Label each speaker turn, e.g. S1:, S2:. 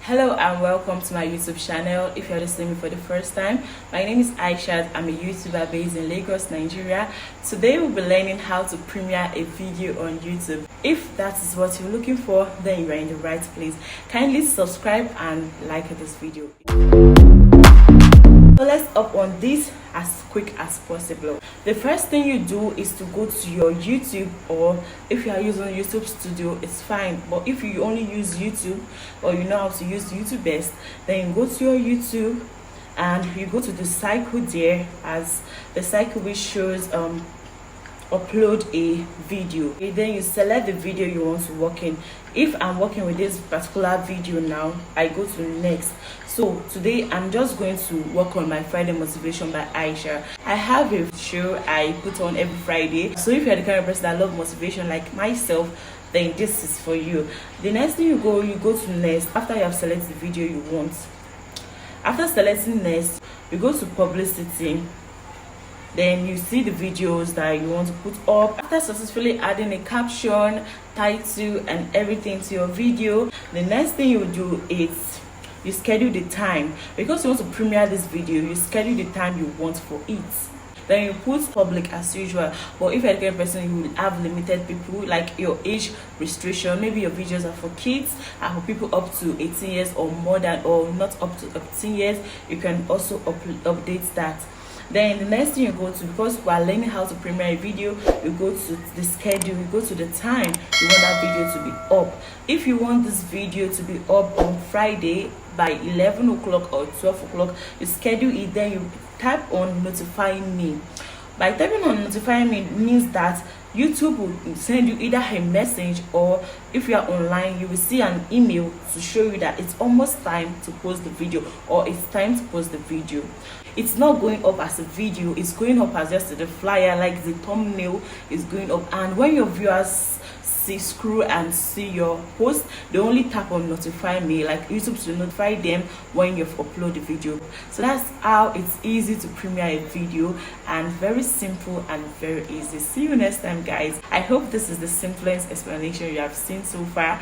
S1: Hello and welcome to my YouTube channel. If you're listening for the first time, my name is Aisha. I'm a YouTuber based in Lagos, Nigeria. Today we'll be learning how to premiere a video on YouTube. If that is what you're looking for, then you are in the right place. Kindly subscribe and like this video. So let's up on this as quick as possible. The first thing you do is to go to your YouTube, or if you are using YouTube Studio, it's fine. But if you only use YouTube or you know how to use YouTube best, then you go to your YouTube and you go to the cycle there, as the cycle which shows upload a video. Okay, then you select the video you want to work in. If I'm working with this particular video now, I go to next. So today I'm just going to work on my Friday motivation by Aisha. I have a show I put on every Friday, so if you're the kind of person that love motivation like myself, then this is for you. The next thing you go to next. After you have selected the video you want, after selecting next, you go to publicity. Then you see the videos that you want to put up. After successfully adding a caption, title and everything to your video, the next thing you do is you schedule the time. Because you want to premiere this video, you schedule the time you want for it. Then you put public as usual. But if you're a kind of person, you will have limited people, like your age restriction. Maybe your videos are for kids and for people up to 18 years or more than, or not up to 18 years. You can also update that. Then the next thing you go to, because we are learning how to premiere a video, you go to the schedule, you go to the time you want that video to be up. If you want this video to be up on Friday by 11 o'clock or 12 o'clock, you schedule it. Then you type on notifying me. By typing on notifying me means that YouTube will send you either a message, or if you are online, you will see an email to show you that it's almost time to post the video, or it's time to post the video. It's not going up as a video, it's going up as just the flyer, like the thumbnail is going up. And when your viewers scroll and see your post, they only tap on notify me, like YouTube to notify them when you've uploaded the video. So that's how it's easy to premiere a video, and very simple and very easy. See you next time, guys. I hope this is the simplest explanation you have seen so far.